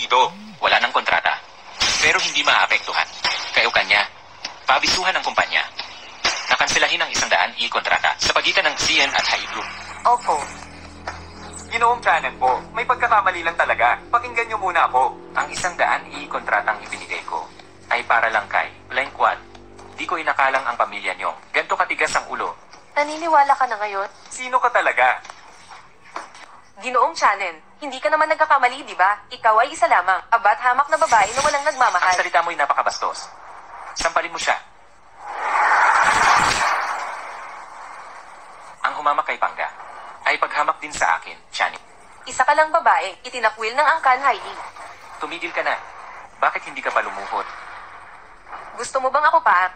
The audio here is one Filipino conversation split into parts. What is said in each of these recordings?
dito. Wala ng kontrata. Pero hindi maapektuhan. Kayo kanya. Paabisuhan ng kumpanya. Nakanselahin ang 100 kontrata sa pagitan ng CN at Hai Group. Opo. Ginoong Chanen po, may pagkakamali lang talaga. Pakinggan niyo muna ako. Ang 100 kontratang ibinigay ko ay para lang kay Blanquan. Di ko inakalang ang pamilya nyo. Ganto katigas ang ulo. Naniniwala ka na ngayon? Sino ka talaga? Ginoong Chanen, hindi ka naman nagkakamali, di ba? Ikaw ay isa lamang. Abat hamak na babae na walang Ang nagmamahal. salita mo'y napakabastos. Sampalin mo siya. Ang humamak kay Pangga ay paghamak din sa akin, Chani. Isa ka lang babae, itinakwil ng angkan Hailey. Tumigil ka na. Bakit hindi ka pa lumuhod? Gusto mo bang ako pa?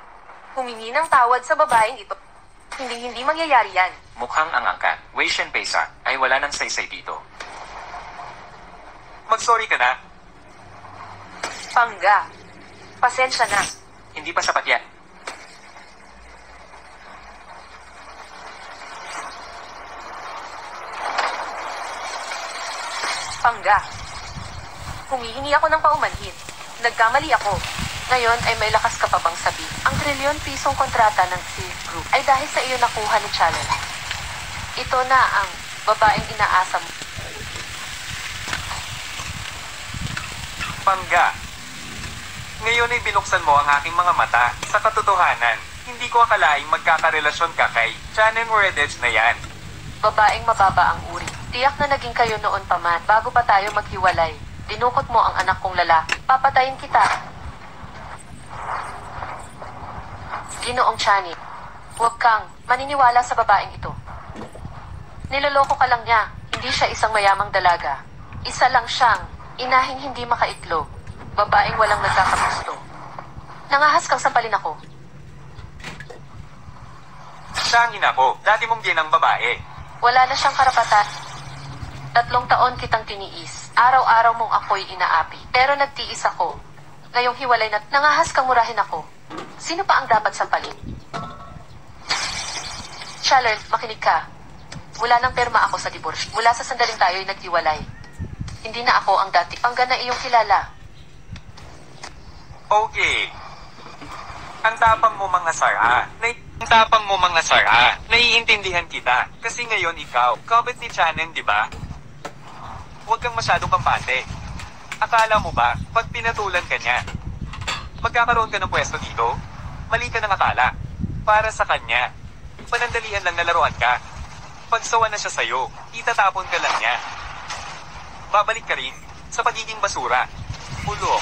Humingi ng tawad sa babaeng ito. Hindi mangyayari yan. Mukhang ang angkan, Wei Shen Pesa, ay wala nang saysay dito. Mag-sorry ka na. Pangga. Pasensya na. Hindi pa sapat yan. Pangga. Humihingi ako ng paumanhin. Nagkamali ako. Ngayon ay may lakas ka pa bang sabi? Ang trilyon-pisong kontrata ng Steve Group ay dahil sa iyo nakuha ni Channel. Ito na ang babaeng inaasa mo. Pangga. Ngayon ay binuksan mo ang aking mga mata sa katotohanan. Hindi ko akalaing magkakarelasyon ka kay Chanen Moredech na yan. Babaeng mababa ang uri. Tiyak na naging kayo noon pa man. Bago pa tayo maghiwalay, dinukot mo ang anak kong lalaki. Papatayin kita. Ginoong Chani, huwag kang maniniwala sa babaeng ito. Niloloko ka lang niya. Hindi siya isang mayamang dalaga. Isa lang siyang inahing hindi makaitlog. Babaeng walang nagkakagusto. Nangahas kang sampalin ako. Siya ang ina ko. Dati mong ginang babae. Wala na siyang karapatan. 3 taon kitang tiniis. Araw-araw mong ako'y inaapi. Pero nagtiis ako. Ngayong hiwalay na nangahas kang murahin ako. Sino pa ang dapat sampalin? Shalon, makinig ka. Wala nang perma ako sa diborsyo. Mula sa sandaling tayo'y naghiwalay. Hindi na ako ang dati Pangga na iyong kilala. Okay. Ang tapang mo mga sara. Ang tapang mo mga sara. Naiintindihan kita. Kasi ngayon ikaw, kabit ni Chanen, di ba? Huwag kang masyadong kampante. Akala mo ba, pag pinatulan ka niya, magkakaroon ka ng pwesto dito? Mali ka ng akala. Para sa kanya, panandalian lang na laruan ka. Pag sawa na siya sa'yo, itatapon ka lang niya. Babalik ka rin sa pagiging basura. Ulo.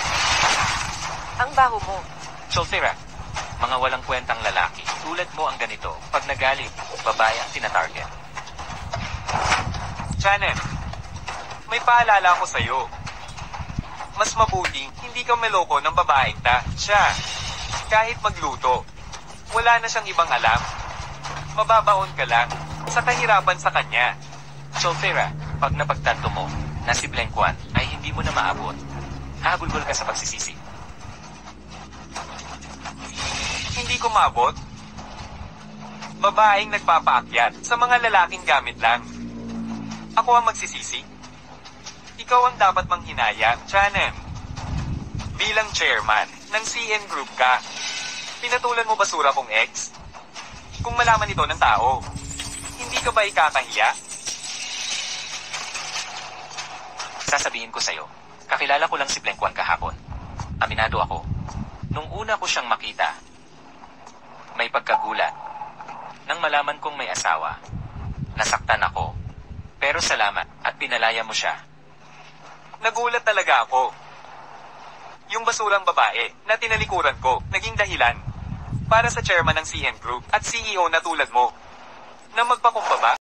Ang baho mo. Soltera, mga walang kwentang lalaki. Tulad mo ang ganito. Pag nagalit, babae ang tinatarget. Chanen, may paalala ako sa'yo. Mas mabuting hindi ka meloko ng babaeng siya. Kahit magluto, wala na siyang ibang alam. Mababaon ka lang sa kahirapan sa kanya. Soltera, pag napagtanto mo na si Blanquan ay hindi mo na maabot, habulbol ka sa pagsisisi. Hindi ko maabot. Babaeng nagpapaakyat sa mga lalaking gamit lang. Ako ang magsisisi. Ikaw ang dapat manghinayang, Chanen. Bilang chairman ng CN Group ka, pinatulan mo basura kong ex? Kung malaman ito ng tao, hindi ka ba ikakahiya? Sasabihin ko sa'yo, kakilala ko lang si Blanquan kahapon. Aminado ako. Nung una ko siyang makita, may pagkagulat. Nang malaman kong may asawa, nasaktan ako. Pero salamat at pinalaya mo siya. Nagulat talaga ako. Yung basurang babae na tinalikuran ko, naging dahilan para sa chairman ng CN Group at CEO na tulad mo na magpakumbaba.